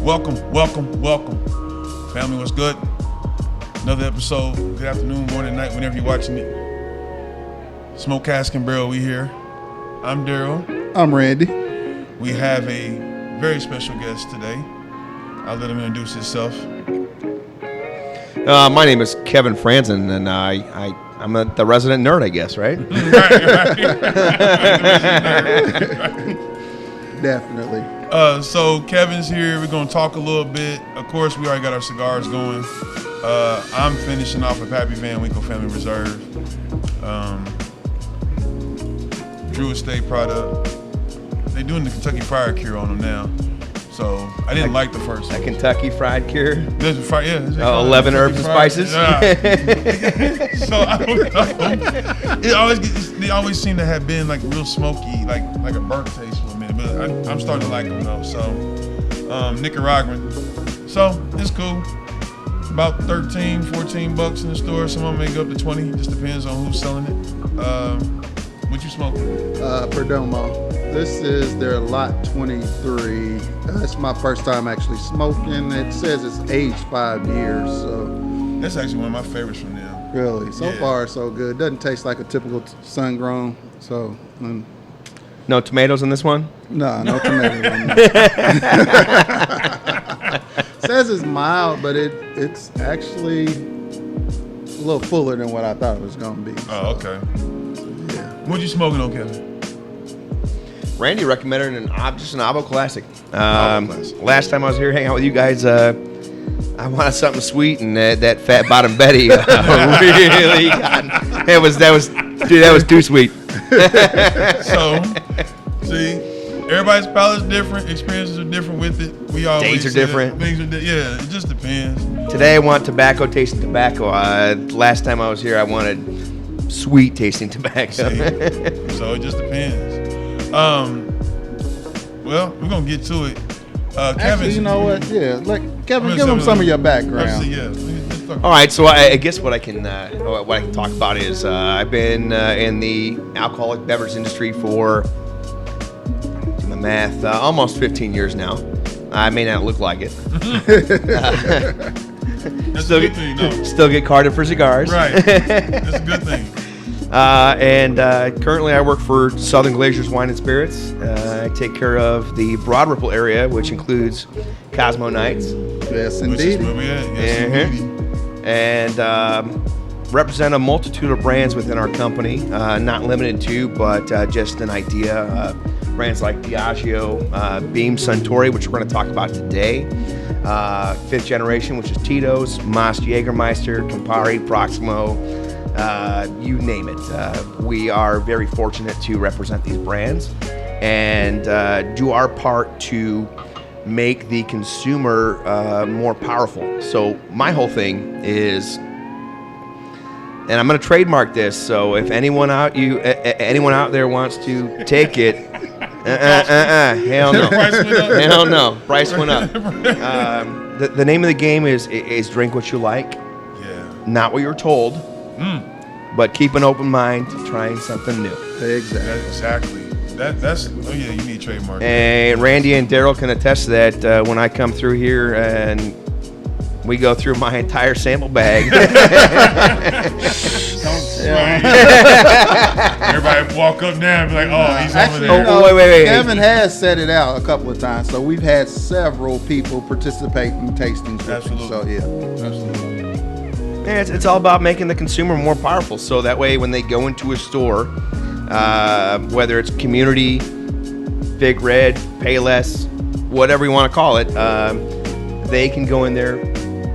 Welcome. Family, what's good? Another episode. Good afternoon, morning, night, whenever you're watching it. Smoke Cask and Barrel, we here. I'm Daryl. I'm Randy. We have a very special guest today. I'll let him introduce himself. My name is Kevin Frazen, and I'm the resident nerd, I guess, right? Definitely. So Kevin's here. We're going to talk a little bit. Of course, we already got our cigars going. I'm finishing off with Pappy Van Winkle Family Reserve. Drew Estate product. They're doing the Kentucky Fire Cure on them now. So I didn't like the first one. A Kentucky Fried Cure. There's a fire, yeah. 11 herbs and spices. Yeah. So I don't know. They always seem to have been like real smoky, like a burnt taste for a minute. But I'm starting to like them though. So Nicaraguan. So it's cool. About 13, 14 bucks in the store. Some of them may go up to 20. Just depends on who's selling it. What you smoking? Perdomo. This is their lot 23. It's my first time actually smoking. It says it's aged 5 years, so. That's actually one of my favorites from them. Really? So far, so good. Doesn't taste like a typical sun-grown, so. No tomatoes in this one? No tomatoes on that. Says it's mild, but it's actually a little fuller than what I thought it was going to be. Oh, okay. Yeah. What you smoking on, Kevin? Randy recommended just an Avo Classic. Classic. Last time I was here hanging out with you guys, I wanted something sweet, and that Fat Bottom Betty really got. That was too sweet. So, see, everybody's palate's different, experiences are different with it. We always Days are different. Yeah, it just depends. Today I want tobacco tasting tobacco. Last time I was here, I wanted sweet tasting tobacco. So it just depends. Well, we're gonna get to it. Kevin, Actually, you know what? Yeah, Kevin, give them some of your background. All right, so I guess what I can talk about is I've been in the alcoholic beverage industry for, do my math, almost 15 years now. I may not look like it. That's a good thing, though. Still get carded for cigars. Right. That's a good thing. And currently I work for Southern Glazers Wine and Spirits. I take care of the Broad Ripple area, which includes Cosmo Nights. Yes, Which is indeed. where we at. Yes, indeed. And represent a multitude of brands within our company, not limited to, but just an idea. Brands like Diageo, Beam Suntory, which we're going to talk about today. Fifth generation, which is Tito's, Mas Jägermeister, Campari, Proximo, you name it. We are very fortunate to represent these brands and do our part to make the consumer more powerful. So my whole thing is, and I'm going to trademark this, so if anyone out there wants to take it, hell no. Hell no. Price went up. The name of the game is drink what you like, not what you're told. But keep an open mind to trying something new. Exactly. You need trademark. And Randy and Daryl can attest to that when I come through here and we go through my entire sample bag. Everybody walk up now and be like, oh, he's over there. Oh, wait. Kevin has set it out a couple of times, so we've had several people participate in tastings with him. Absolutely. So, yeah. Absolutely. Yeah, it's all about making the consumer more powerful. So that way when they go into a store, whether it's community, Big Red, Payless, whatever you want to call it, they can go in there,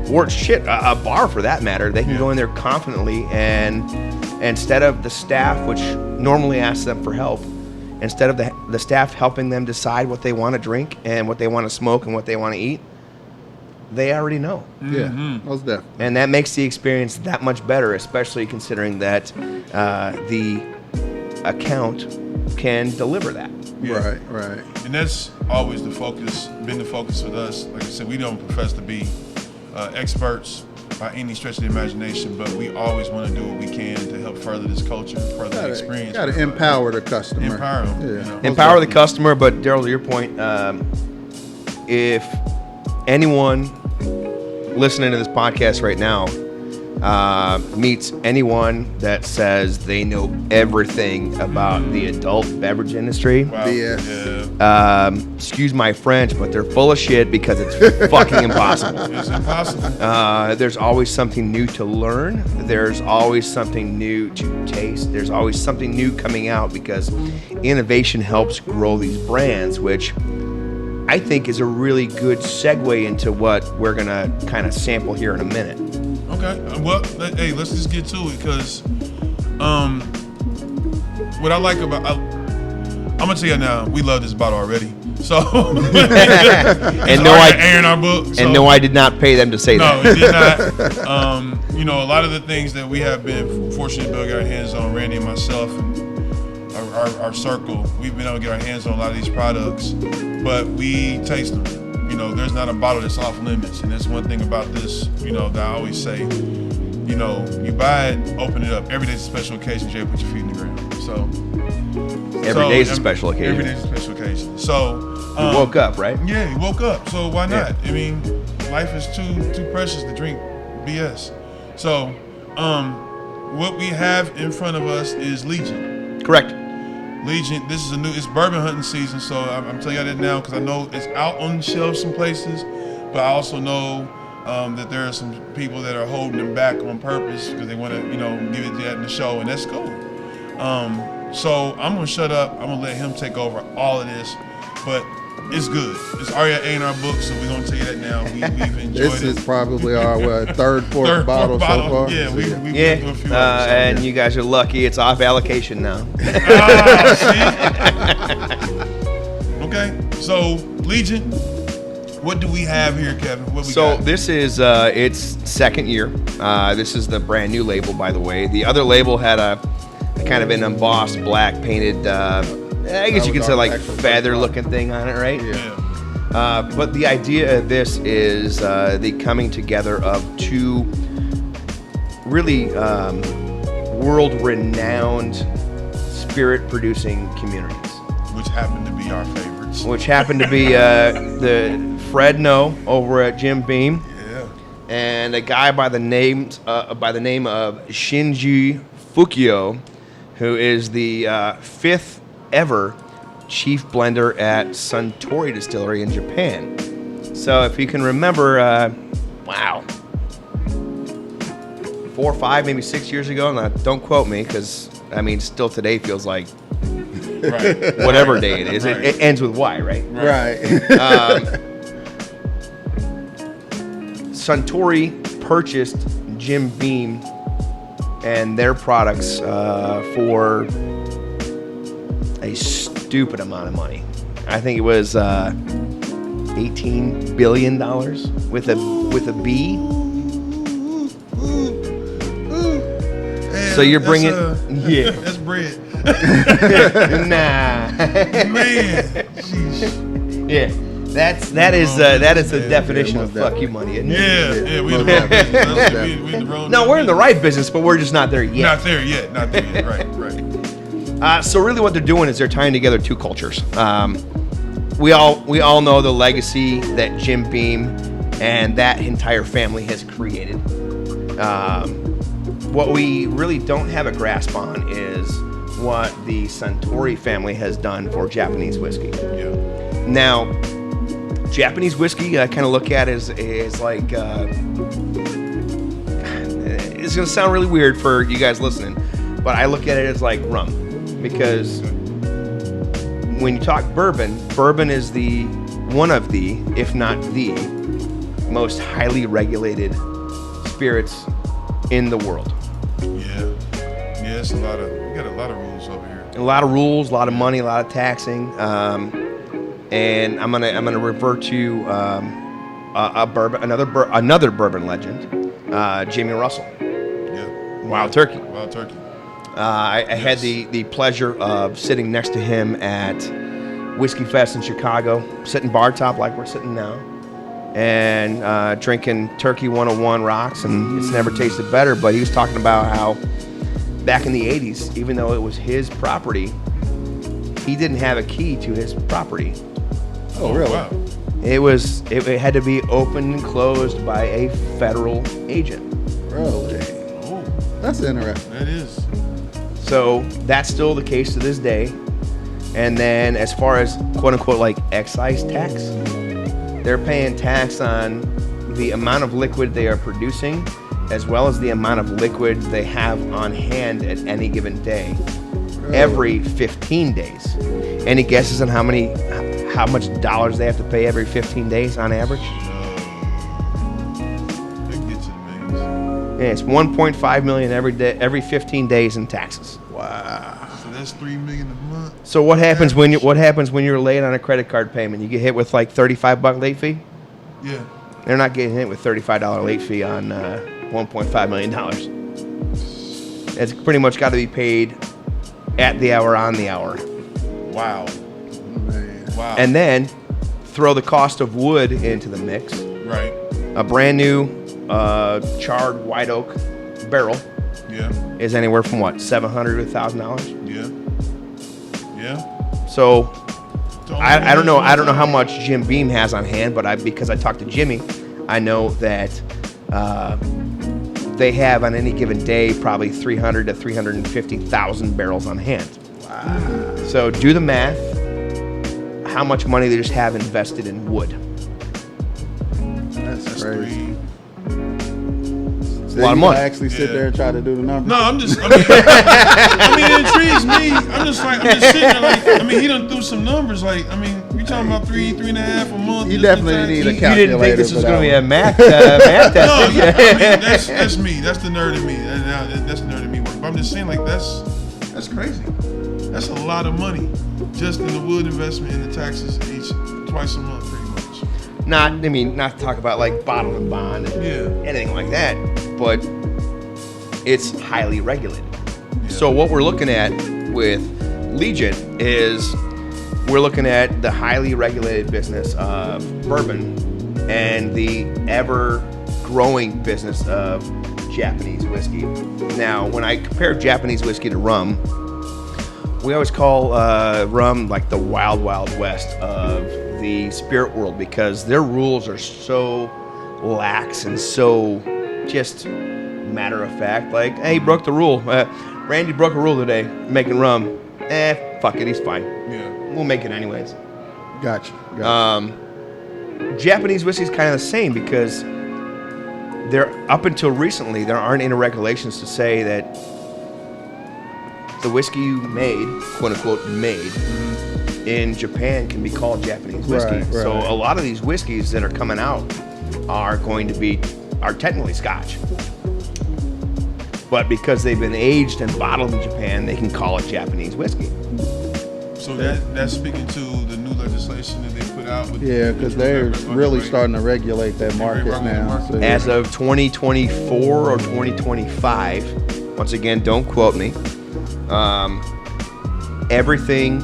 or a bar for that matter, they can go in there confidently, and instead of the staff, which normally asks them for help, instead of the staff helping them decide what they want to drink and what they want to smoke and what they want to eat, they already know. Yeah, most definitely. And that makes the experience that much better, especially considering that the account can deliver that. Yeah. Right. And that's always been the focus with us. Like I said, we don't profess to be experts by any stretch of the imagination, but we always want to do what we can to help further this culture, further the experience. Got to empower the customer. Empower them. Yeah. You know? Empower the customer, but Daryl, to your point, if anyone listening to this podcast right now meets anyone that says they know everything about the adult beverage industry, Wow. Yeah. excuse my French, but they're full of shit because it's fucking impossible. It's impossible. There's always something new to learn. There's always something new to taste. There's always something new coming out because innovation helps grow these brands, which I think is a really good segue into what we're going to kind of sample here in a minute. Okay. Well, hey, let's just get to it because what I like about I'm gonna tell you now, we love this bottle already. So and no, in our book. So, and no, I did not pay them to say no, that. it did not. You know, a lot of the things that we have been fortunate to get our hands on, Randy and myself, and our circle, we've been able to get our hands on a lot of these products, but we taste them. You know, there's not a bottle that's off limits, and that's one thing about this. You know, that I always say. You know, you buy it, open it up. Every day's a special occasion. You put your feet in the ground. So Every day's a special occasion. Every day's a special occasion. So You woke up, right? Yeah, you woke up. So why not? Yeah. I mean, life is too precious to drink BS. So, what we have in front of us is Legent. Correct. Legent. This is it's bourbon hunting season. So I'm telling you that now because I know it's out on the shelves some places, but I also know that there are some people that are holding them back on purpose because they want to, give it that in the show, and that's cool. So I'm gonna shut up. I'm gonna let him take over all of this, but it's good. It's already in our book, so we're gonna tell you that now. We've enjoyed This it. is probably our third, fourth bottle so far. Yeah, we've Yeah, been through a few others, so, and you guys are lucky. It's off allocation now. Okay, so Legent, what do we have here, Kevin? What we So got? this is its second year. This is the brand new label, by the way. The other label had a kind of an embossed black painted, I guess you can say like feather looking thing on it, right? Yeah. But the idea of this is the coming together of two really world-renowned spirit-producing communities. Which happen to be our favorites. Which happen to be the Fred No over at Jim Beam. Yeah. And a guy by the name of Shinji Fukio, who is the fifth ever chief blender at Suntory Distillery in Japan. So if you can remember, 4 or 5, maybe 6 years ago, now don't quote me because, still today feels like Right. whatever day it is. Right. It ends with Y, right? Right. Suntory purchased Jim Beam and their products for a stupid amount of money. I think it was $18 billion with a B. So you're bringing, yeah, That's bread. nah, Man. Sheesh. yeah. That is the definition of fuck you money, isn't it? Yeah, we in the wrong business. We in the wrong No, we're in the right business, but we're just not there yet. Not there yet. Right. So really, what they're doing is they're tying together two cultures. We all know the legacy that Jim Beam and that entire family has created. What we really don't have a grasp on is what the Suntory family has done for Japanese whiskey. Yeah. Now, Japanese whiskey, I kind of look at as like, it's going to sound really weird for you guys listening, but I look at it as like rum, because when you talk bourbon is one of the, if not the, most highly regulated spirits in the world. Yeah, it's we got a lot of rules over here. A lot of rules, a lot of money, a lot of taxing. And I'm gonna revert to another bourbon legend, Jamie Russell. Yeah. Wild Turkey. Wild Turkey. I had the pleasure of sitting next to him at Whiskey Fest in Chicago, sitting bar top like we're sitting now, and drinking Turkey 101 rocks, and it's never tasted better. But he was talking about how back in the 80s, even though it was his property, he didn't have a key to his property. Oh, really? Wow. It had to be opened and closed by a federal agent. Really? Oh, That's interesting. that is. So that's still the case to this day. And then as far as quote unquote like excise tax, they're paying tax on the amount of liquid they are producing as well as the amount of liquid they have on hand at any given day every 15 days. Any guesses on how much dollars they have to pay every 15 days on average? That gets it, man. Yeah, it's 1.5 million every 15 days in taxes. Wow. So that's $3 million a month. So what happens when you're late on a credit card payment? You get hit with like $35 late fee? Yeah. They're not getting hit with $35 late fee on $1.5 million. It's pretty much got to be paid at the hour, on the hour. Wow. Man. Wow. And then throw the cost of wood into the mix. right. A brand new charred white oak barrel Yeah. is anywhere from what, $700 to $1,000? Yeah. Yeah. So So I don't know how much Jim Beam has on hand, but because I talked to Jimmy, I know that they have on any given day probably 300 to 350,000 barrels on hand. Wow. So do the math. How much money they just have invested in wood? That's That's crazy. three. So A lot of you money. gotta actually sit Yeah. there and try to do the numbers. No, I mean, it intrigues me. I'm just sitting there like, he done threw some numbers. Like, we talking about three and a half a month. You just in definitely tax. need a You didn't think calculator this for was that going to be one. a math test? No, did you? that's me. That's the nerd in me. That's the nerd in me work. But I'm just saying, like, that's crazy. That's a lot of money just in the wood investment and the taxes twice a month, pretty much. Not to talk about like bottle and bond and Yeah. anything like that, but it's highly regulated. Yeah. So what we're looking at with Legent is we're looking at the highly regulated business of bourbon and the ever-growing business of Japanese whiskey. Now, when I compare Japanese whiskey to rum, we always call rum like the wild, wild west of the spirit world because their rules are so lax and so just matter of fact. Like, hey, he broke the rule. Randy broke a rule today, making rum. Fuck it, he's fine. Yeah. We'll make it anyways. Gotcha. Japanese whiskey is kind of the same because up until recently, there aren't any regulations to say that the whiskey you made, quote unquote, made in Japan can be called Japanese whiskey. Right, So right. a lot of these whiskeys that are coming out are technically Scotch. But because they've been aged and bottled in Japan, they can call it Japanese whiskey. So that's speaking to the new legislation that they put out. Yeah, because they're really starting to regulate that market now. So, As of 2024 or 2025, once again, don't quote me, everything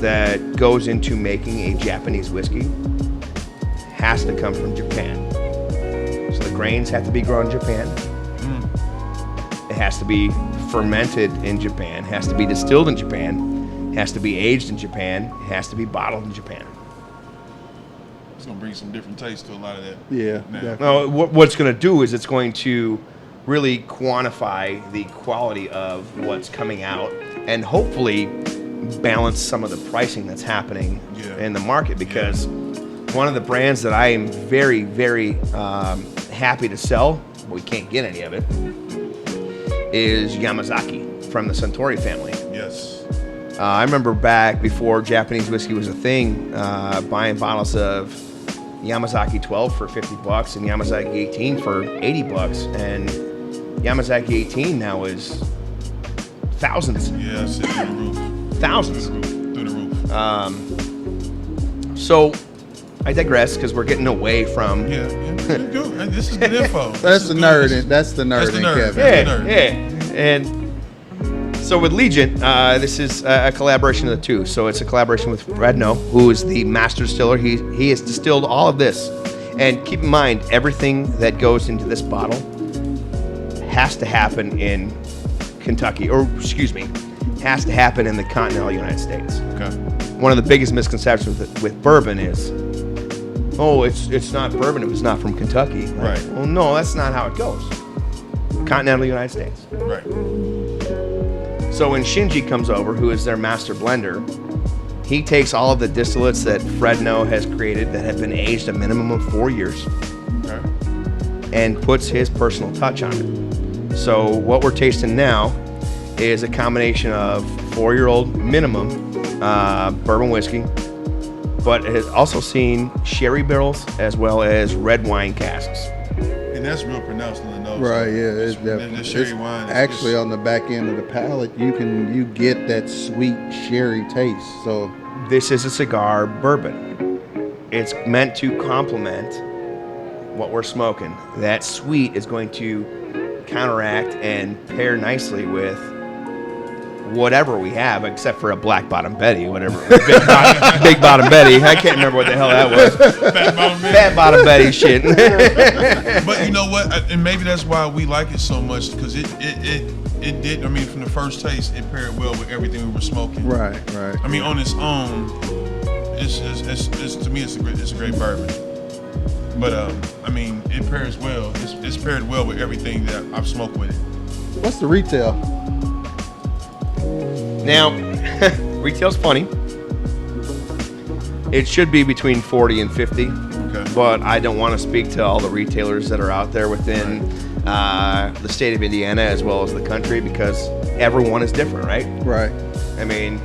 that goes into making a Japanese whiskey has to come from Japan. So the grains have to be grown in Japan. It has to be fermented in Japan, has to be distilled in Japan, has to be aged in Japan, has to be bottled in Japan. It's gonna bring some different taste to a lot of that. yeah, Now. definitely. No, what it's going to do is it's going to really quantify the quality of what's coming out and hopefully balance some of the pricing that's happening Yeah. in the market because one of the brands that I am very, very happy to sell, we can't get any of it, is Yamazaki from the Suntory family. Yes. I remember back before Japanese whiskey was a thing, buying bottles of Yamazaki 12 for $50 and Yamazaki 18 for $80, and Yamazaki 18 now is thousands. Yeah, it's through the roof. Thousands. Through the roof. So I digress because we're getting away from. Yeah. Good. This is good info. That's the nerd. That's the nerd in nerd. Kevin. Yeah. And so with Legent, this is a collaboration of the two. So it's a collaboration with Redno, who is the master distiller. He has distilled all of this. And keep in mind, everything that goes into this bottle has to happen in Kentucky, or excuse me, has to happen in the continental United States. Okay. One of the biggest misconceptions with bourbon is oh, it's not bourbon. It was not from Kentucky. Like, Right. well, no, that's not how it goes. Continental United States. Right. So when Shinji comes over, who is their master blender, he takes all of the distillates that Fredno has created that have been aged a minimum of 4 years Okay. and puts his personal touch on it. So what we're tasting now is a combination of 4-year-old minimum bourbon whiskey, but it has also seen sherry barrels as well as red wine casks. And that's real pronounced in the nose. Right, yeah, it's The definitely. sherry It's wine. actually on the back end of the palate, you get that sweet sherry taste. So This is a cigar bourbon. It's meant to complement what we're smoking. That sweet is going to counteract and pair nicely with whatever we have, except for a black bottom Betty, whatever. Big bottom Betty. I can't remember what the hell that was. Fat bottom Betty. Fat bottom Betty shit. But you know what? And maybe that's why we like it so much, because it did. I mean, from the first taste, it paired well with everything we were smoking. right. I mean, on its own, it's to me, it's a great bourbon. But I mean, it pairs well. It's paired well with everything that I've smoked with it. What's the retail? Now, retail's funny. It should be between 40 and 50. Okay. But I don't want to speak to all the retailers that are out there within the state of Indiana as well as the country, because everyone is different, right? Right. I mean,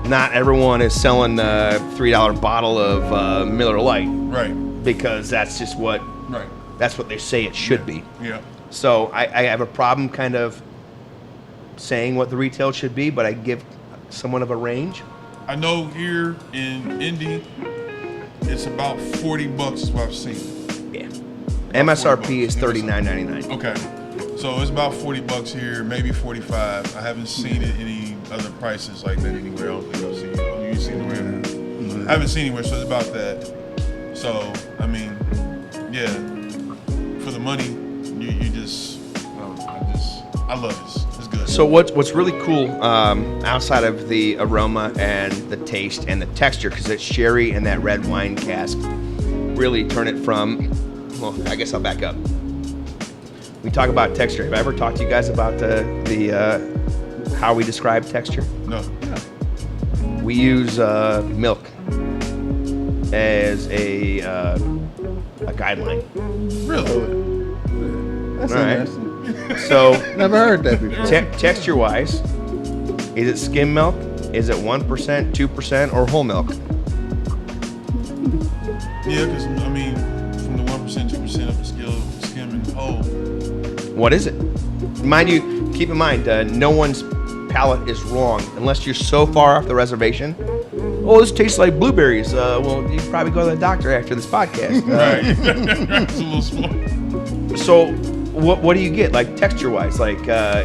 not everyone is selling a $3 bottle of Miller Lite, Right. because that's just what they say it should be. Yeah. So I have a problem kind of saying what the retail should be, but I give somewhat of a range. I know here in Indy, it's about $40 is what I've seen. Yeah. MSRP is $40. $39.99. Okay. So it's about $40 here, maybe 45. I haven't seen it any other prices like that anywhere. I don't think I've seen it. Oh, you've seen it anywhere? I haven't seen anywhere, so it's about that. So, I mean, yeah, for the money, you just, I love this. It's good. So what's really cool outside of the aroma and the taste and the texture, because it's sherry and that red wine cask, really turn it from, well, I guess I'll back up. We talk about texture. Have I ever talked to you guys about the how we describe texture? No. We use milk as a guideline. Really? That's All right. interesting. So Never heard that before. texture-wise, is it skim milk? Is it 1%, 2%, or whole milk? Yeah, because, I mean, from the 1%, 2% of the skim and whole. What is it? Mind you, keep in mind, no one's palate is wrong unless you're so far off the reservation. Oh, this tastes like blueberries. Well, you probably go to the doctor after this podcast. Right. It's a little small. So, what do you get, like texture-wise? Like,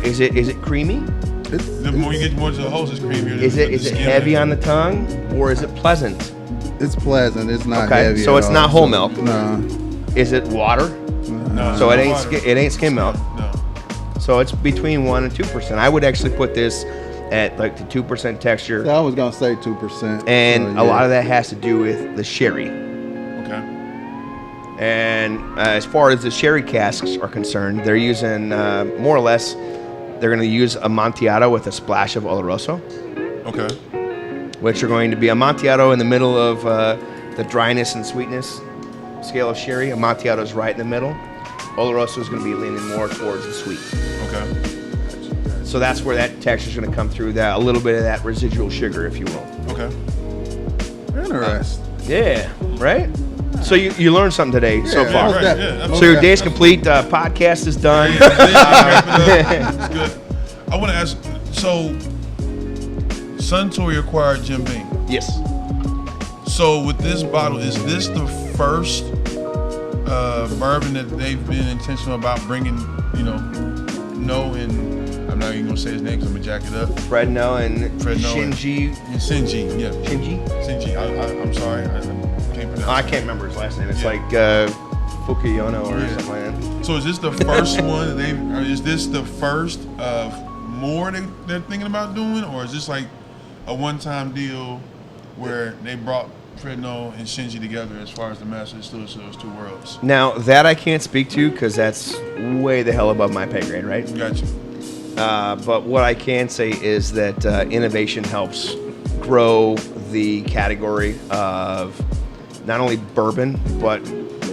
is it creamy? The more you get more to the holes, it's creamier. Is it heavy on the tongue, or is it pleasant? It's pleasant. It's not Okay, heavy. so at it's all. not whole milk. No. Is it water? No, So it it's ain't water. it ain't skim milk. No. So it's between 1 and 2%. I would actually put this at like the 2% texture, So I was gonna say 2%. and a lot of that has to do with the sherry. Okay. And as far as the sherry casks are concerned, they're using more or less. They're going to use a Amontillado with a splash of Oloroso, Okay. which are going to be Amontillado in the middle of the dryness and sweetness scale of sherry. Amontillado is right in the middle. Oloroso is going to be leaning more towards the sweet. Okay. So that's where that texture is going to come through. That a little bit of that residual sugar, if you will. Okay. Interesting. Yeah. Right. So you learned something today so Yeah, far. most Right, definitely. yeah, Most So your definitely. day's complete. Podcast is done. It's good. I want to ask, so Suntory acquired Jim Beam. Yes. So with this bottle, is this the first bourbon that they've been intentional about bringing, and I'm not even going to say his name because I'm going to jack it up. Fredno and Fredno and- Shinji. Shinji, yeah. Shinji? I'm sorry, I can't pronounce I it. can't remember his last name. It's Yeah. like Fukuyono or Yeah. something like that. So is this the first one that or is this the first of more they're thinking about doing, or is this like a one-time deal where they brought Fredno and Shinji together as far as the master distillers of those two worlds. Now, that I can't speak to because that's way the hell above my pay grade, right? Gotcha. But what I can say is that innovation helps grow the category of not only bourbon, but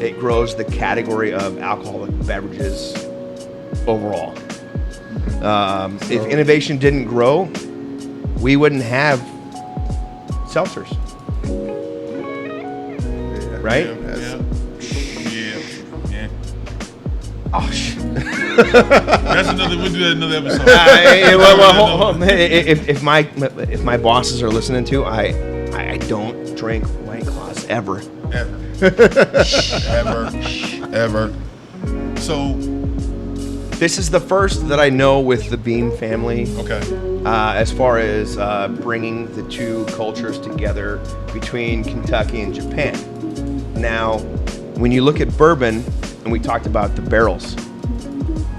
it grows the category of alcoholic beverages overall. If innovation didn't grow, we wouldn't have seltzers. Right? Yeah. Oh, shit. That's another. We'll do that in another episode. Hold on. If my bosses are listening to, I don't drink White Claws ever. Ever. So this is the first that I know with the Beam family. Okay. As far as bringing the two cultures together between Kentucky and Japan. Now, when you look at bourbon, and we talked about the barrels,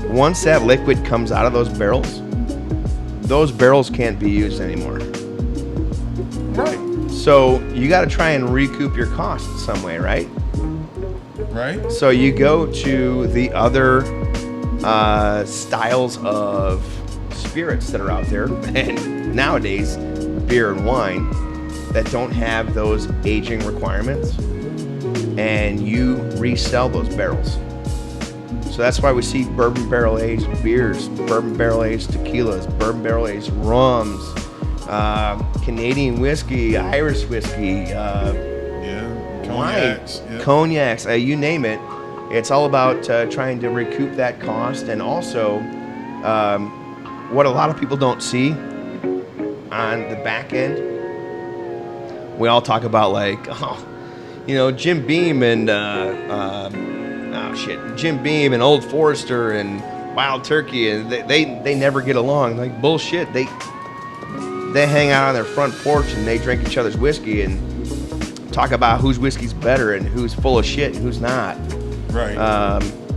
once that liquid comes out of those barrels can't be used anymore. Right. So you got to try and recoup your costs some way, right? Right. So you go to the other styles of spirits that are out there, and nowadays beer and wine that don't have those aging requirements, and you resell those barrels. So that's why we see bourbon barrel aged beers, bourbon barrel aged tequilas, bourbon barrel aged rums, Canadian whiskey, Irish whiskey, Cognacs, cognacs, you name it. It's all about trying to recoup that cost, and also what a lot of people don't see on the back end. We all talk about Jim Beam and Jim Beam and Old Forester and Wild Turkey, and they never get along. Like, bullshit. They hang out on their front porch and they drink each other's whiskey and talk about whose whiskey's better and who's full of shit and who's not. Right.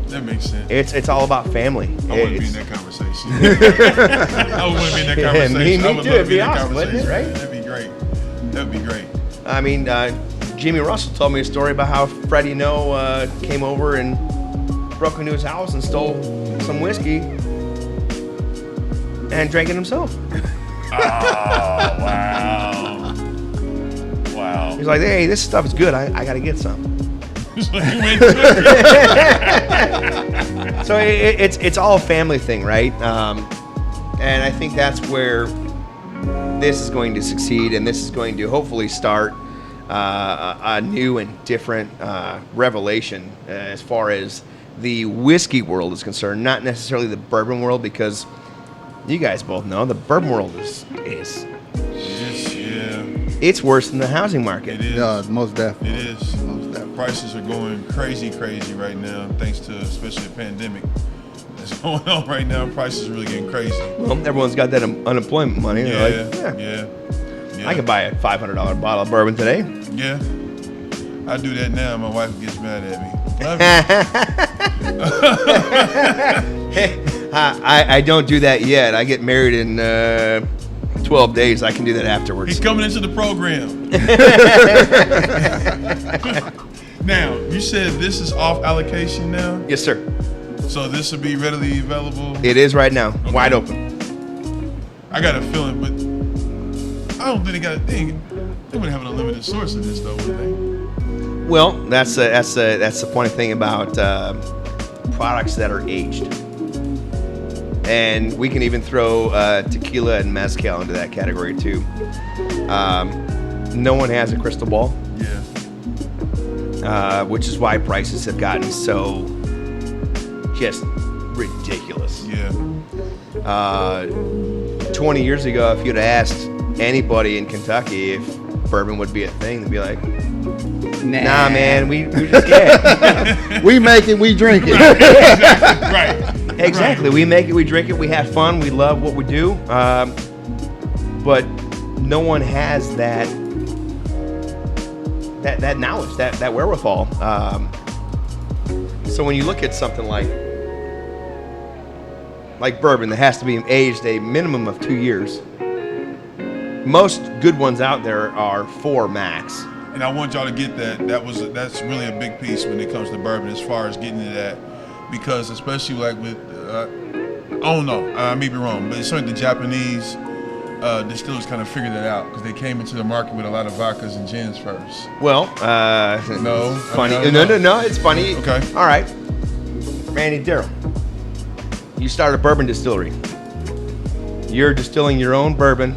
That makes sense. It's all about family. I wouldn't be in that conversation. I wouldn't be in that conversation. Me I would too. love It'd to be in that awesome, wouldn't it? conversation. Right? That'd be great. I mean, Jimmy Russell told me a story about how Freddie No came over and broke into his house and stole some whiskey and drank it himself. Oh, wow. He's like, hey, this stuff is good. I got to get some. So it's all a family thing, right? And I think that's where this is going to succeed, and this is going to hopefully start a new and different revelation as far as the whiskey world is concerned, not necessarily the bourbon world, because you guys both know the bourbon world is it's worse than the housing market. It is. Yeah, most definitely. It is. Most definitely. Prices are going crazy right now, thanks to especially the pandemic that's going on right now. Prices are really getting crazy. Well, everyone's got that unemployment money. They're like, Yeah. I could buy a $500 bottle of bourbon today. Yeah. I do that now. My wife gets mad at me. I don't do that yet. I get married in 12 days. I can do that afterwards. He's coming into the program. Now, you said this is off allocation now? Yes, sir. So this will be readily available? It is right now. Okay. Wide open. I got a feeling, but I don't think they got a thing. They wouldn't have an unlimited source of this, though, would they? Well, that's the funny thing about products that are aged. And we can even throw tequila and mezcal into that category too. No one has a crystal ball. Yeah. Which is why prices have gotten so just ridiculous. Yeah. 20 years ago, if you'd asked anybody in Kentucky if bourbon would be a thing, they'd be like, nah man, we just can't. We make it, we drink it. Right. Exactly. We make it, we drink it, we have fun, we love what we do. But no one has that knowledge, that wherewithal. So when you look at something like bourbon that has to be aged a minimum of 2 years, most good ones out there are 4 max. and I want y'all to get that. That's really a big piece when it comes to bourbon, as far as getting to that, because especially like with, I don't know, I may be wrong, but it's something the Japanese distillers kind of figured that out because they came into the market with a lot of vodkas and gins first. Well, No, funny. I mean, No, it's funny. Okay. All right, Randy Darrell, you started a bourbon distillery. You're distilling your own bourbon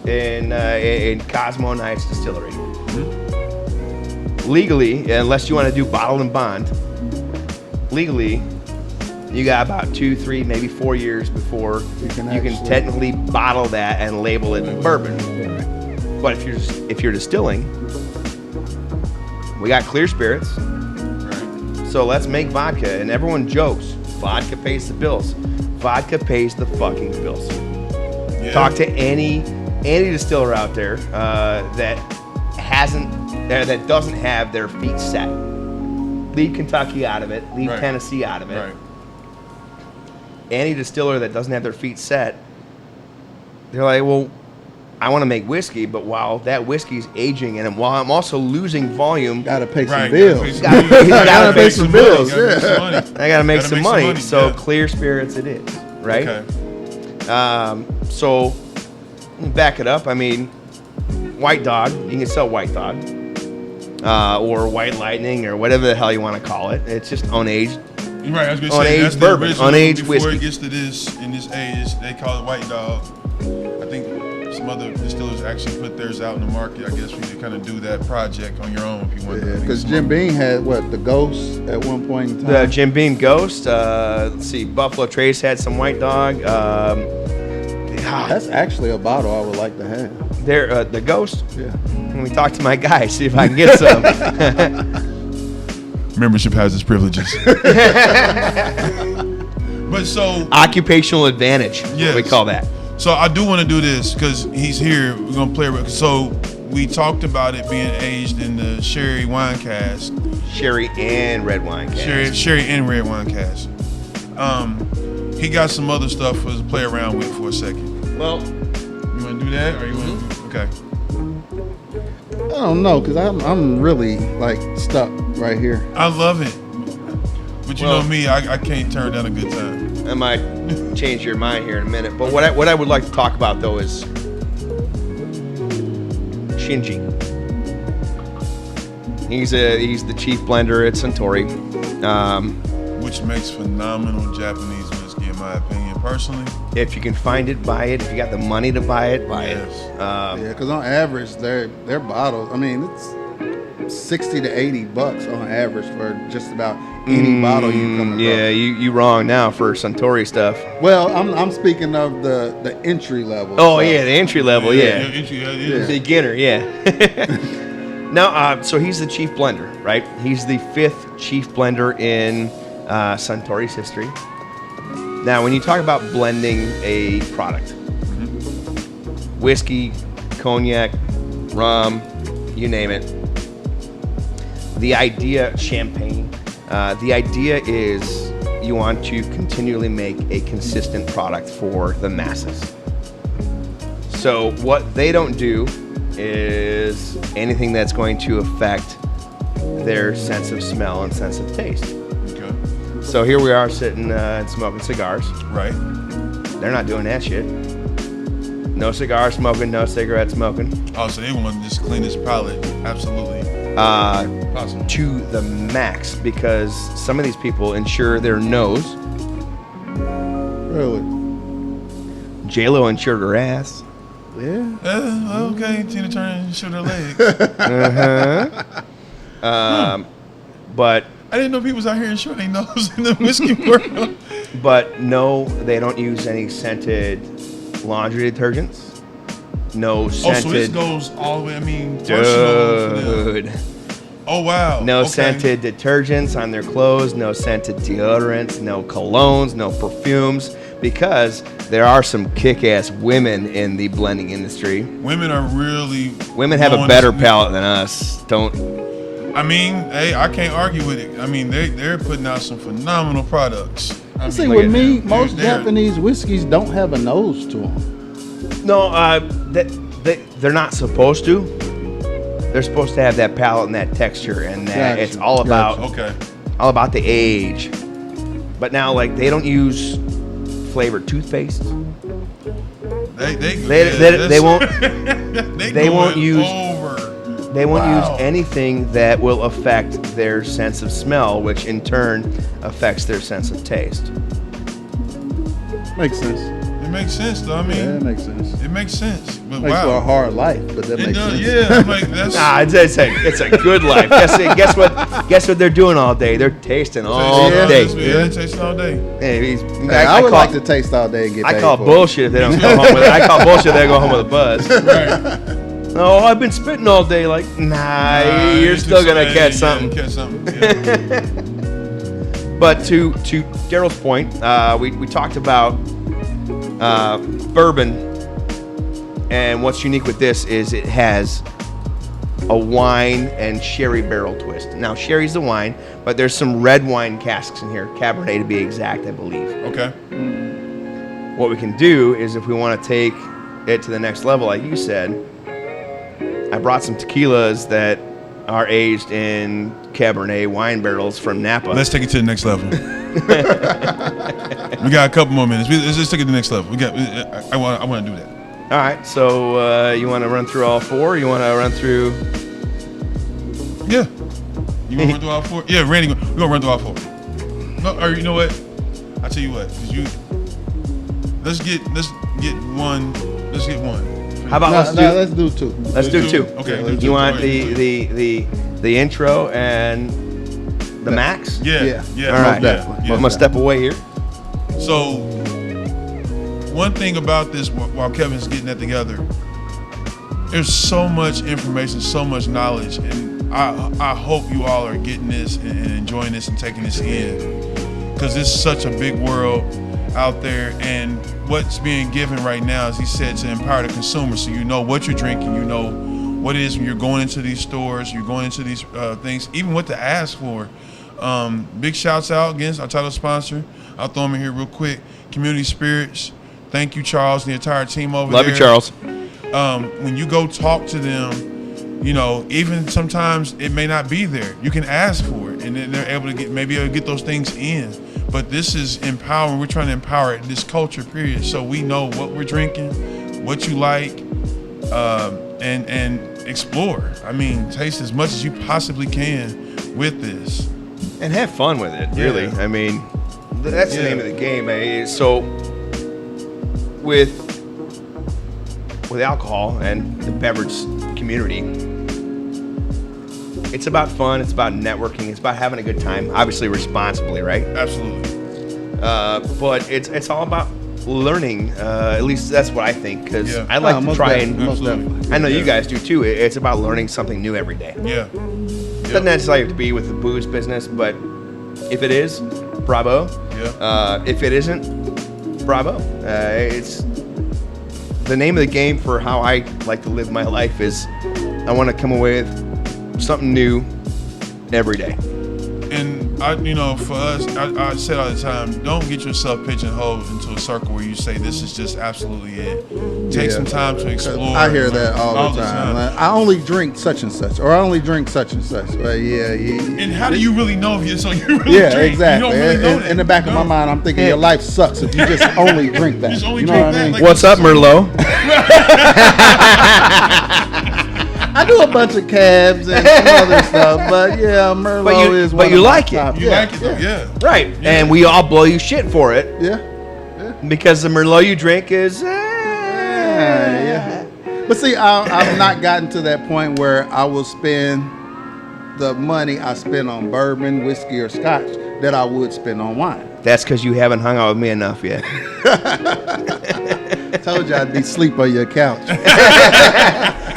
in Cosmo Nights Distillery. Legally, unless you want to do bottled and bond, legally, you got about 2, 3, maybe 4 years before you can technically bottle that and label it bourbon. But if you're distilling, we got clear spirits. Right. So let's make vodka, and everyone jokes, vodka pays the bills. Vodka pays the fucking bills. Yeah. Talk to any distiller out there that doesn't have their feet set. Leave Kentucky out of it. Leave Right. Tennessee out of it. Right. Any distiller that doesn't have their feet set, they're like, well, I want to make whiskey, but while that whiskey's aging and while I'm also losing volume, Gotta pay some Right, bills. gotta pay some bills. I gotta make some money. So yeah. clear spirits it is, right? Okay. So back it up. I mean, White Dog, you can sell White Dog, or White Lightning, or whatever the hell you want to call it. It's just unaged. Right, I was gonna Unaged say that's bourbon, the original. unaged Before whiskey. it gets to this, in this age, they call it White Dog. I think some other distillers actually put theirs out in the market. I guess for you to kind of do that project on your own if you want to. Because Jim Beam had the Ghost at one point in time. The Jim Beam Ghost. Let's see, Buffalo Trace had some White Dog. That's actually a bottle I would like to have. There, the Ghost. Yeah. Let me talk to my guy, see if I can get some. Membership has its privileges. But so Occupational advantage. Yes. We call that. So I do want to do this because he's here. We're gonna play. So we talked about it being aged in the sherry wine cask, Sherry and red wine. Cask. sherry and red wine cask. He got some other stuff for us to play around with for a second. Well, You want to do that, or you want? Okay. I don't know, because I'm really like stuck right here. I love it, but you Well- know me, I can't turn down a good time. I might change your mind here in a minute. But what I would like to talk about though is Shinji. He's the chief blender at Suntory. Which makes phenomenal Japanese whiskey, in my opinion, personally. If you can find it, buy it. If you got the money to buy it, buy Yes. it. Yeah, because on average, their bottles, I mean, it's $60 to $80 on average for just about any bottle you come across. Yeah, you wrong now for Suntory stuff. Well, I'm speaking of the entry level. Oh stuff. yeah, the entry level. Yeah. Yeah. Beginner, yeah. Now, so he's the chief blender, right? He's the 5th chief blender in Suntory's history. Now, when you talk about blending a product, whiskey, cognac, rum, you name it, the idea, champagne, the idea is you want to continually make a consistent product for the masses. So what they don't do is anything that's going to affect their sense of smell and sense of taste. Okay. So here we are sitting and smoking cigars. Right. They're not doing that shit. No cigar smoking, no cigarette smoking. Oh, so they want to just clean his palate. Absolutely. Possible. To the max, because some of these people insure their nose. Really? J-Lo insured her ass. Yeah. Okay, Tina Turner shoot her legs. But I didn't know people was out here insuring their nose in the whiskey world. But no, they don't use any scented laundry detergents. No Oh, so this scented. goes all the way. I mean, personal for them. Dude. Oh wow. No Okay. scented detergents on their clothes, no scented deodorants, no colognes, no perfumes, because there are some kick-ass women in the blending industry. Women are really. Women have a knowing better this- palate than us. Don't. I mean, hey, I can't argue with it. I mean, they're putting out some phenomenal products. I See, mean, with at me, them. most They're- Japanese whiskeys don't have a nose to them. No, they're not supposed to. they're supposed to have that palate and that texture, and that Gotcha. it's all about all about the age. But now, like, they don't use flavored toothpaste. They won't. They won't use. They won't use anything that will affect their sense of smell, which in turn affects their sense of taste. Makes sense. It makes sense, though. I mean, Yeah, it makes sense. it makes sense. But Makes for a hard life, but that it makes does. sense. Yeah, I'm like that's. It's a good life. Guess what they're doing all day? They're tasting all day. Yeah, tasting all day. Hey, Hey, I would like to taste all day and get I paid call for bullshit if they don't go home with it. I call bullshit if they go home with a buzz. Right. Oh, I've been spitting all day. Like, you're still gonna catch something. Catch something. Yeah. But to Daryl's point, we talked about bourbon, and what's unique with this is it has a wine and sherry barrel twist. Now, sherry's the wine, but there's some red wine casks in here, Cabernet to be exact, I believe. Okay. What we can do is, if we want to take it to the next level, like you said, I brought some tequilas that are aged in Cabernet wine barrels from Napa. Let's take it to the next level. We got a couple more minutes. Let's just take it to the next level. I want to do that. All right, so you want to run through all four? You want to run through? Yeah. You want to run through all four? Yeah, Randy, we're gonna run through all four. No, or you know what? I tell you what, let's get one. Let's get one. How about let's do two. Let's do two. Okay. You want the intro and the max? Yeah. All right. Definitely. I'm gonna step away here. So, one thing about this, while Kevin's getting that together, there's so much information, so much knowledge, and I hope you all are getting this and enjoying this and taking this in, because it's such a big world out there, and what's being given right now, as he said, to empower the consumer, so you know what you're drinking, you know what it is when you're going into these stores, you're going into these things, even what to ask for. Big shouts out against our title sponsor. I'll throw them in here real quick. Community Spirits. Thank you, Charles, and the entire team over there. Love you, Charles. When you go talk to them, you know, even sometimes it may not be there. You can ask for it, and then they're able to get those things in. But this is empowering. We're trying to empower this culture, period. So we know what we're drinking, what you like, and explore. I mean, taste as much as you possibly can with this. And have fun with it, really. Yeah. I mean, that's the name of the game. So with alcohol and the beverage community, it's about fun, it's about networking, it's about having a good time, obviously responsibly, right? Absolutely. But it's all about learning. At least that's what I think, because I like to try and. Definitely. I know you guys do too. It's about learning something new every day. Yeah. Doesn't necessarily have to be with the booze business, but if it is, bravo. Yeah. If it isn't, bravo. It's the name of the game for how I like to live my life is I want to come away with something new every day. And for us, I said all the time, don't get yourself pigeonholed into a circle where you say this is just absolutely it. Take some time to explore. I hear that all the time. Like, I only drink such and such, or I only drink such and such. Well, yeah. And how do you really know if you really drink? Exactly. You don't really know that. In the back of my mind, I'm thinking your life sucks if you just only drink that. Just only you know drink what I mean? that, like- What's up, Merlot? I do a bunch of cabs and some other stuff, but yeah, Merlot is one but you of my like it. top. You like it though, yeah. Right. Yeah. And we all blow you shit for it Yeah. because the Merlot you drink is. Yeah. But see, I've not gotten to that point where I will spend the money I spend on bourbon, whiskey, or scotch that I would spend on wine. That's because you haven't hung out with me enough yet. Told you I'd be asleep on your couch.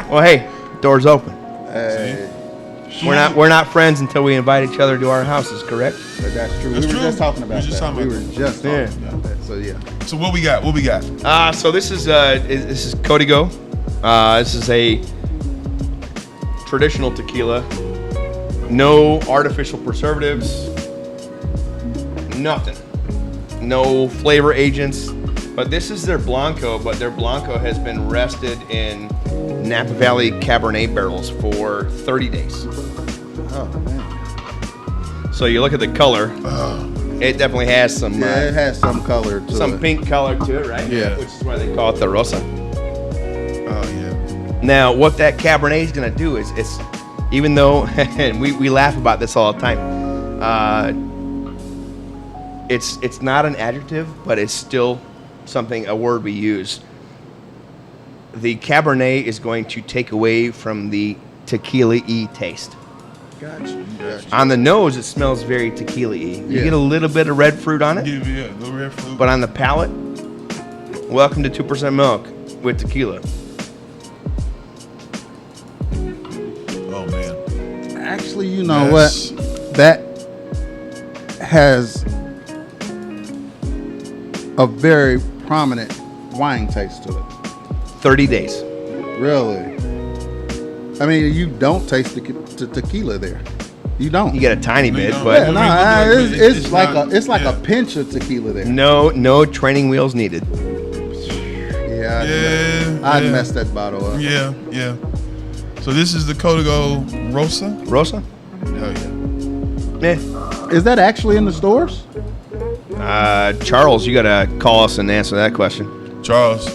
Well, hey, door's open. Hey, We're not friends until we invite each other to our houses, correct? but that's true. That's we were true. just talking about We were just that. talking We about were just talking about that. So yeah. So what we got? So this is Codigo. This is a traditional tequila. No artificial preservatives. Nothing. No flavor agents. But this is their Blanco. But their Blanco has been rested in Napa Valley Cabernet barrels for 30 days. Oh man. So you look at the color. It definitely has some. Yeah, it has some color to some it. pink color to it, right? Yeah. Which is why they call it the Rosa. Oh yeah. Now, what that Cabernet is going to do is, it's, even though, and we laugh about this all the time, it's not an adjective, but it's still something, a word we use. The Cabernet is going to take away from the tequila-y taste. Gotcha. On the nose, it smells very tequila-y. You Yeah. get a little bit of red fruit on it, Yeah, the red fruit. but on the palate, welcome to 2% milk with tequila. Oh man. Actually, you know Yes. what? That has a very prominent wine taste to it. 30 days. Really? I mean, you don't taste the tequila there. You don't. You get a tiny No, you bit, don't. but Yeah, no, I mean, it's like not- it's like yeah. a pinch of tequila there. no training wheels needed. Yeah, I'd mess that bottle up. Yeah. So this is the Codigo Rosa. Rosa? Hell yeah. Eh. Is that actually in the stores? Charles, you gotta call us and answer that question. Charles,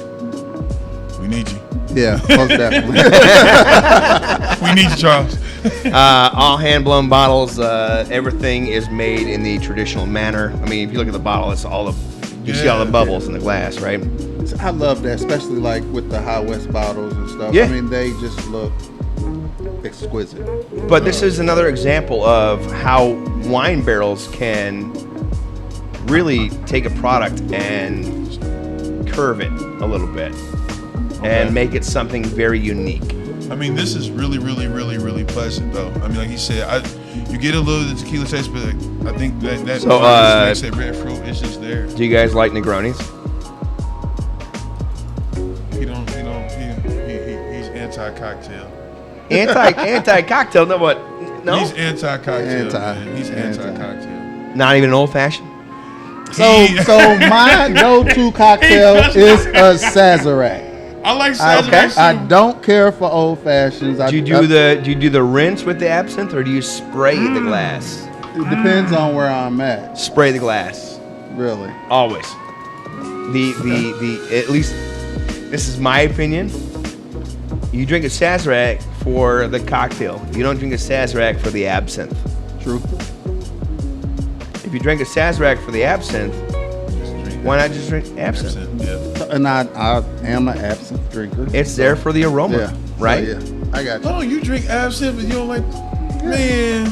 we need you. Yeah, most definitely. We need you, Charles. All hand blown bottles. Everything is made in the traditional manner. I mean, if you look at the bottle, it's all you see all the bubbles in the glass, right? I love that, especially like with the High West bottles and stuff. Yeah. I mean, they just look exquisite. But this is another example of how wine barrels can really take a product and curve it a little bit and make it something very unique. I mean, this is really, really, really, really pleasant, though. I mean, like he said, you get a little of the tequila taste, but I think that So, makes that red fruit. It's just there. Do you guys like Negronis? He's anti-cocktail. Anti cocktail? No, what? No, He's anti-cocktail. Anti. Man. He's Anti. anti-cocktail. not even old fashioned. So my go-to cocktail is a Sazerac. I like I, Sazerac. I don't care for old fashions. Do you do the rinse with the absinthe, or do you spray the glass? It depends on where I'm at, Spray the glass. really. Always. The at least this is my opinion. You drink a Sazerac for the cocktail. You don't drink a Sazerac for the absinthe. True. If you drink a Sazerac for the absinthe, why not just drink absinthe? Yeah. And I am an absinthe drinker. It's there for the aroma, Yeah. right? So, yeah, I got you. Oh, you drink absinthe, but you don't like. Man.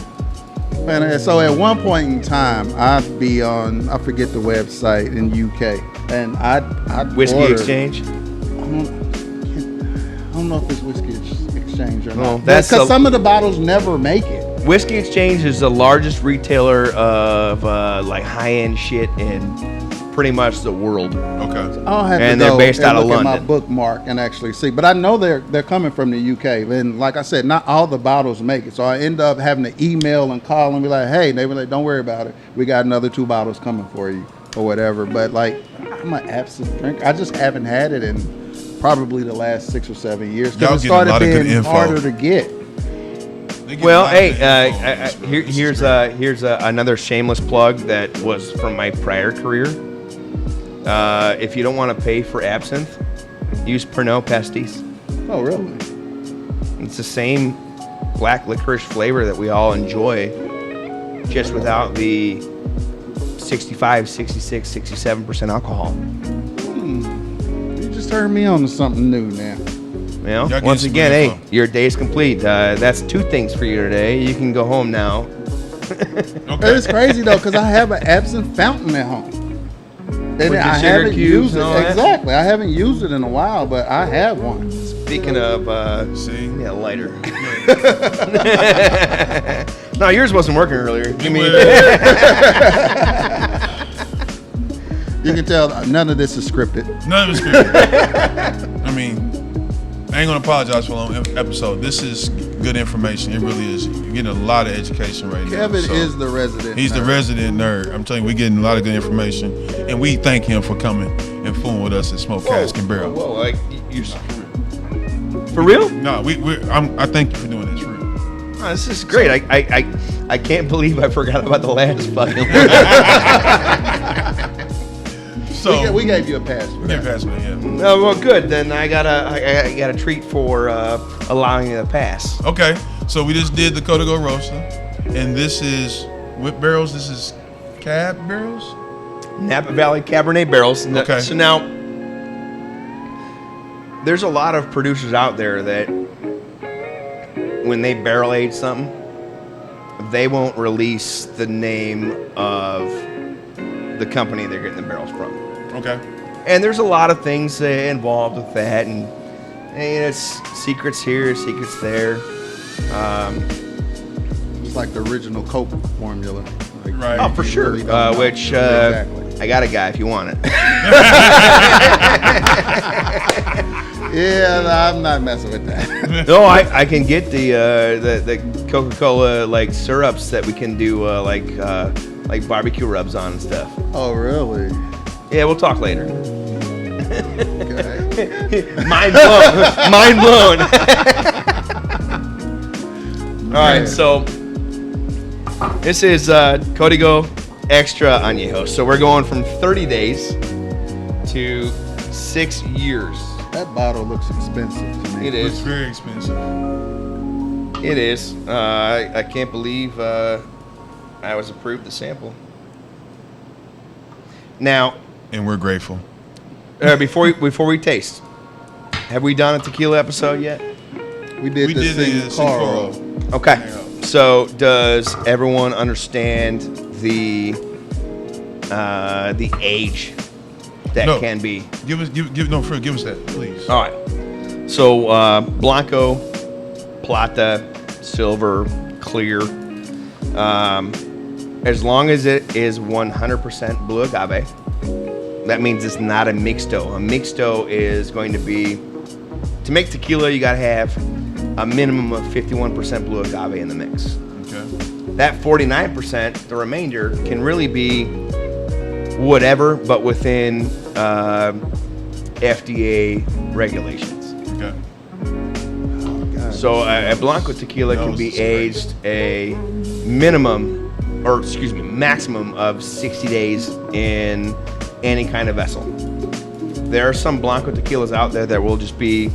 And so at one point in time, I'd be on, I forget the website in UK, and I'd Whiskey order, Exchange. I don't know if it's Whiskey Exchange or No, not. that's Because a- some of the bottles never make it. Whiskey Exchange is the largest retailer of like high-end shit in pretty much the world. Okay. I'll have And to they're go based and out of look at my London. bookmark and actually see. But I know they're coming from the UK, and like I said, not all the bottles make it. So I end up having to email and call and be like, "Hey," they were like, "Don't worry about it. We got another 2 bottles coming for you," or whatever. But like, I'm an absinthe drinker. I just haven't had it in probably the last 6 or 7 years Y'all because it getting a started lot of good being info. harder to get. They get a Well, lot of hey, good info. here's another shameless plug that was from my prior career. If you don't want to pay for absinthe, use Pernod Pastis. Oh, really? It's the same black licorice flavor that we all enjoy, just without the 65, 66, 67% alcohol. You just turned me on to something new now. You know, Y'all once get some again, good hey, info. your day's complete. That's 2 things for you today. You can go home now. Okay. It's crazy though, because I have an absinthe fountain at home. And With your I sugar haven't cubes used and it. all that? Exactly. I haven't used it in a while, but I have one. Speaking of, See? yeah, lighter. No, yours wasn't working earlier. Give me. You can tell none of this is scripted. None of it's good. I mean, I ain't gonna apologize for a long episode. This is good information. It really is. You're getting a lot of education right now. Kevin So, is the resident. He's the nerd. resident nerd. I'm telling you, we're getting a lot of good information, and we thank him for coming and fooling with us at Smoke Cask and Barrel. Whoa, like you. For real? No, I thank you for doing this. For real. Oh, this is great. I can't believe I forgot about the last fucking one. So we gave you a pass. For that. pass me, yeah. Oh, well, good. Then I got a treat for allowing you to pass. Okay, so we just did the Codigo Roaster, and this is what barrels? This is cab barrels. Napa Valley Cabernet barrels. Okay. So now, there's a lot of producers out there that when they barrel age something, they won't release the name of the company they're getting the barrels from. Okay. And there's a lot of things involved with that, and it's secrets here, secrets there. It's like the original Coke formula. Like, Right. Oh, for you sure. really don't know. Which Exactly. I got a guy if you want it. Yeah, no, I'm not messing with that. No, I can get the Coca-Cola like syrups that we can do like barbecue rubs on and stuff. Oh, really? Yeah, we'll talk later. Okay. Mind blown. Mind blown. All right, so this is Codigo Extra Añejo. So we're going from 30 days to 6 years. That bottle looks expensive to me. It It's is. very expensive. It is. I can't believe I was approved to sample. Now, And we're grateful. before we taste, have we done a tequila episode yet? We did the Sin Caro. Okay. So does everyone understand the age that No. can be? Give us that, please. All right. So Blanco, Plata, Silver, Clear. As long as it is 100% blue agave, that means it's not a mixto. A mixto is going to be, to make tequila, you got to have a minimum of 51% blue agave in the mix. Okay. That 49%, the remainder, can really be whatever, but within FDA regulations. Okay. So a Blanco tequila That can was be so aged a maximum of 60 days in any kind of vessel. There are some Blanco tequilas out there that will just be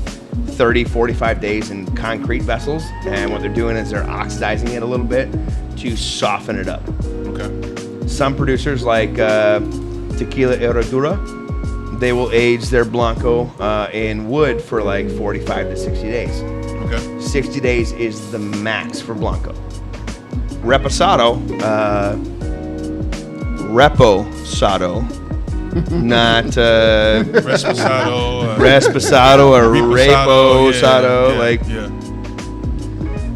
30, 45 days in concrete vessels, and what they're doing is they're oxidizing it a little bit to soften it up. Okay. Some producers like Tequila Herradura, they will age their Blanco in wood for like 45 to 60 days. Okay. 60 days is the max for Blanco. Reposado, not Reposado. Reposado or Reposado,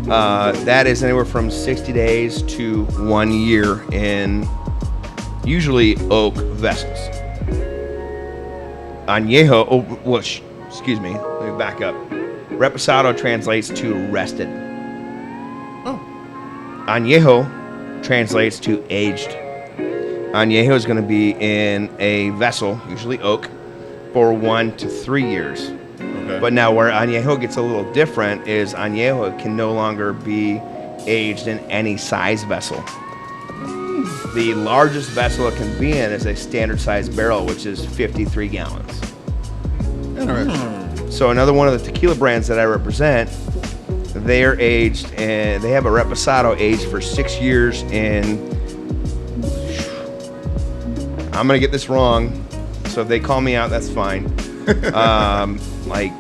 Reposado, that is anywhere from 60 days to 1 year in usually oak vessels. Añejo, excuse me, let me back up. Reposado translates to rested. Oh. Añejo translates to aged. Añejo is going to be in a vessel, usually oak, for 1 to 3 years. Okay. But now where Añejo gets a little different is Añejo can no longer be aged in any size vessel. The largest vessel it can be in is a standard size barrel, which is 53 gallons. Interesting. So another one of the tequila brands that I represent, they are aged, and they have a Reposado aged for 6 years in, I'm gonna get this wrong, so if they call me out, that's fine. Like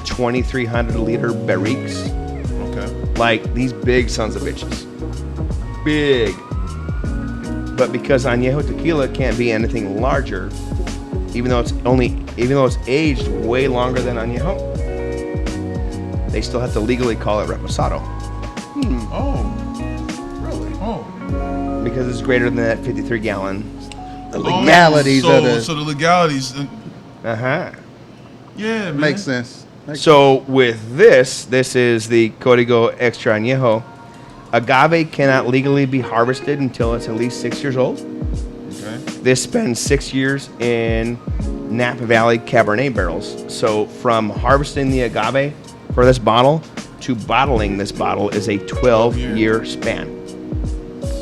2,300 liter barriques. Okay. Like these big sons of bitches. Big. But because Añejo tequila can't be anything larger, even though it's aged way longer than Añejo, they still have to legally call it Reposado Oh. Really? Oh. because it's greater than that 53 gallon. The legalities so, of the So the legalities. Uh-huh. Yeah, man. makes sense. So with this is the Codigo Extra Añejo. Agave cannot legally be harvested until it's at least 6 years old. Okay. This spends 6 years in Napa Valley Cabernet barrels. So from harvesting the agave for this bottle to bottling this bottle is a 12-year span.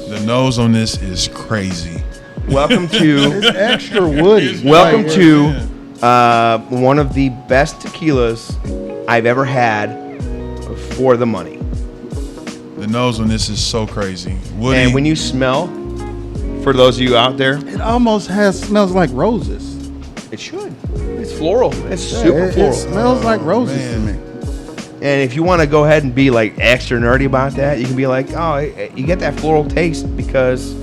The nose on this is crazy. Welcome to It's extra woody. welcome Like, to one of the best tequilas I've ever had for the money. The nose on this is so crazy. Woody. And when you smell, for those of you out there, It almost smells like roses. it should. It's floral. It's Yeah, super it floral. smells like roses to man. me. And if you want to go ahead and be like extra nerdy about that, you can be like, oh, you get that floral taste because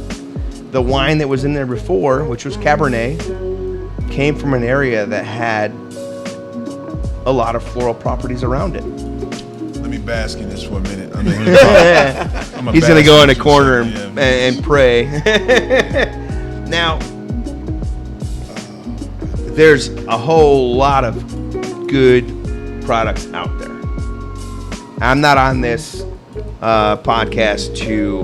the wine that was in there before, which was Cabernet, came from an area that had a lot of floral properties around it. Let me bask in this for a minute. He's going to go in a corner and and pray. Now, there's a whole lot of good products out there. I'm not on this podcast to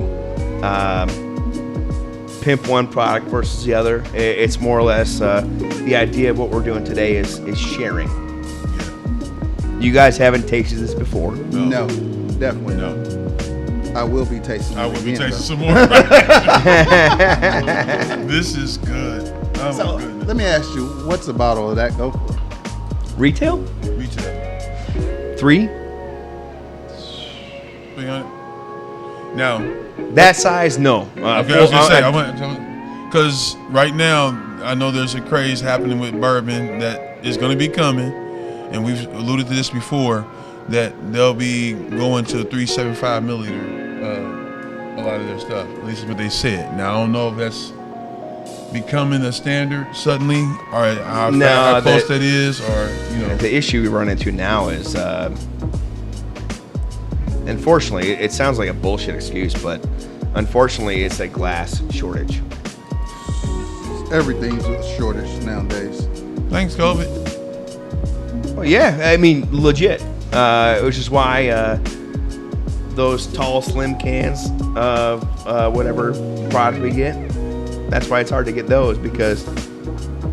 pimp one product versus the other. It's more or less the idea of what we're doing today is sharing. You guys haven't tasted this before. No, definitely No. I will be tasting. I it will be again, tasting though. some more. This is good. Oh So my goodness. let me ask you, what's a bottle of that go for? Retail? Retail. 3? 300. Now, That size? No. okay, I was gonna say, because right now I know there's a craze happening with bourbon that is going to be coming, and we've alluded to this before, that they'll be going to 375 milliliter. A lot of their stuff, at least is what they said. Now I don't know if that's becoming a standard suddenly, or how close that is, or The issue we run into now is, unfortunately, it sounds like a bullshit excuse, but unfortunately, it's a glass shortage. Everything's a shortage nowadays. Thanks, COVID. Well, yeah, I mean, legit. Which is why those tall, slim cans of whatever product we get, that's why it's hard to get those, because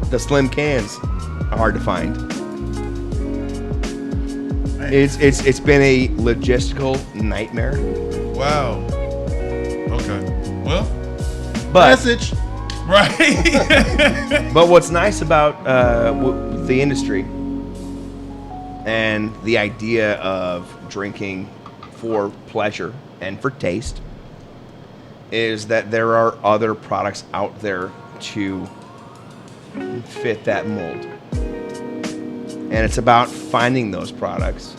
the slim cans are hard to find. It's been a logistical nightmare. Wow. Okay. Well, But Message. right. But what's nice about the industry and the idea of drinking for pleasure and for taste is that there are other products out there to fit that mold. And it's about finding those products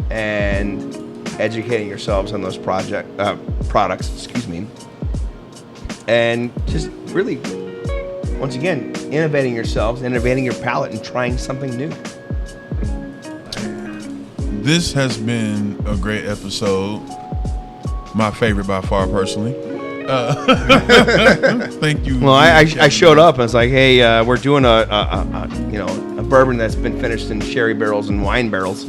and educating yourselves on those products, and just really, once again, innovating yourselves, innovating your palate, and trying something new. This has been a great episode. My favorite by far, personally. Thank you. Well, I showed up and it's like, hey, we're doing a bourbon that's been finished in sherry barrels and wine barrels.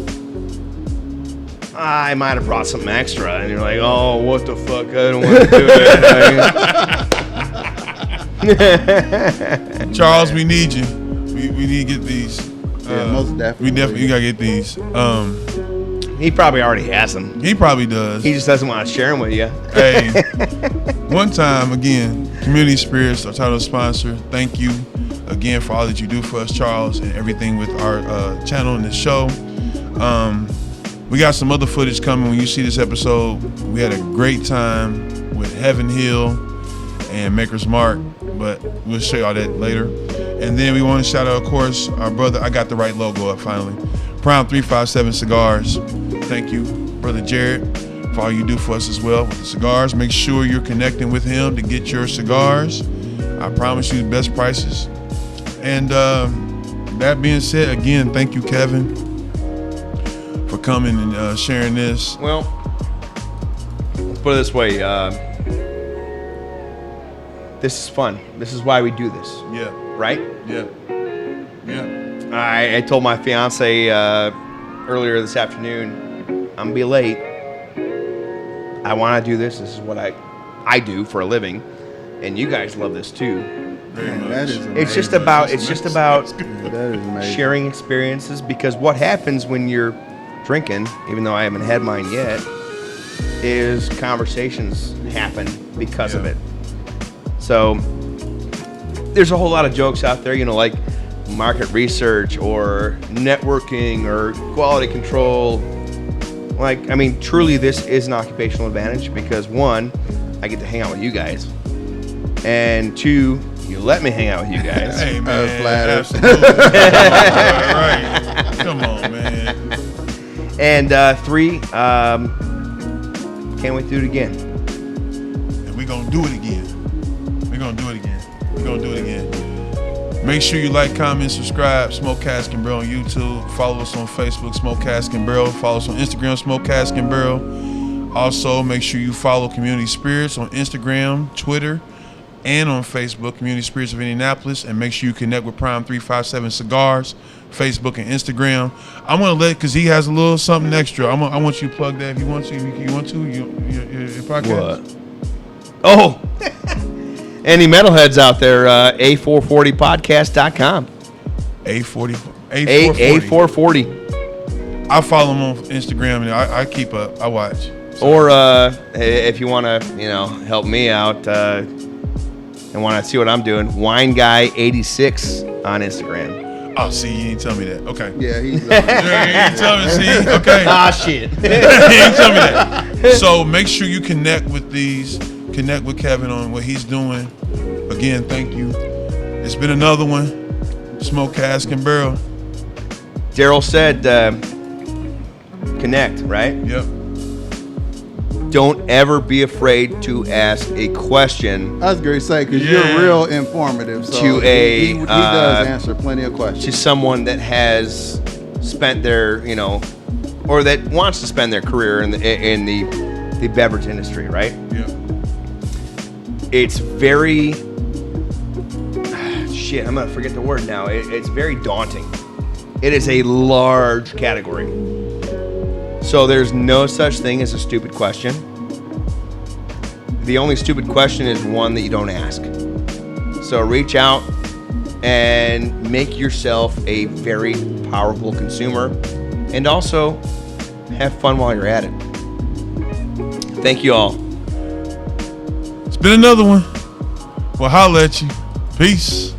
I might have brought something extra, and you're like, oh, what the fuck? I don't want to do it. Charles, we need you. We need to get these. Yeah, most definitely. We definitely gotta get these. He probably already has them. He probably does. He just doesn't want to share them with you. Hey, one time again, Community Spirits, our title sponsor. Thank you again for all that you do for us, Charles, and everything with our channel and the show. We got some other footage coming when you see this episode. We had a great time with Heaven Hill and Maker's Mark, but we'll show y'all that later. And then we want to shout out, of course, our brother. I got the right logo up finally. Prime 357 Cigars. Thank you, Brother Jared, for all you do for us as well with the cigars. Make sure you're connecting with him to get your cigars. I promise you the best prices. And that being said, again, thank you, Kevin, for coming and sharing this. Well, let's put it this way. This is fun. This is why we do this. Yeah, Right? yeah, yeah. I told my fiance earlier this afternoon, I'm gonna be late. I want to do this. This is what I do for a living, and you guys love this too. Very Man, much. that is amazing. It's just about Yeah, that is amazing. sharing experiences, because what happens when you're drinking, even though I haven't had mine yet, is conversations happen because of Yeah. it. So there's a whole lot of jokes out there, like market research or networking or quality control. Like, I mean, truly this is an occupational advantage because, one, I get to hang out with you guys, and two, you let me hang out with you guys. Hey, man. Flatters. Absolutely. All right. Come on, man. And three, can't wait to do it again. And we're going to do it again. We're going to do it again. We're going to do it again. Make sure you like, comment, subscribe. Smoke Cask and Barrel on YouTube. Follow us on Facebook, Smoke Cask and Barrel. Follow us on Instagram, Smoke Cask and Barrel. Also, make sure you follow Community Spirits on Instagram, Twitter, and on Facebook, Community Spirits of Indianapolis. And make sure you connect with Prime 357 Cigars, Facebook and Instagram. I'm going to because he has a little something extra. I want you to plug that if you want to. Your podcast. What? Oh, any metalheads out there, A440podcast.com. A440. I follow him on Instagram and I keep up. I watch. Or if you want to, help me out and want to see what I'm doing, Wine Guy 86 on Instagram. Oh, see, you didn't tell me that. Okay. Yeah, he's You didn't tell me. See, okay. Shit. You didn't tell me that. So make sure you connect with Kevin on what he's doing. Again, thank you. It's been another one. Smoke Cask and Barrel. Daryl said, connect, right? Yep. Don't ever be afraid to ask a question I was going to say, because Yeah. you're real informative. So To a, he does answer plenty of to questions. someone that has spent their, or that wants to spend their career in the beverage industry, right? Yep. It's very, shit, I'm going to forget the word now. It's very daunting. It is a large category. So there's no such thing as a stupid question. The only stupid question is one that you don't ask. So reach out and make yourself a very powerful consumer, and also have fun while you're at it. Thank you all. It's been another one. Well, holla at you. Peace.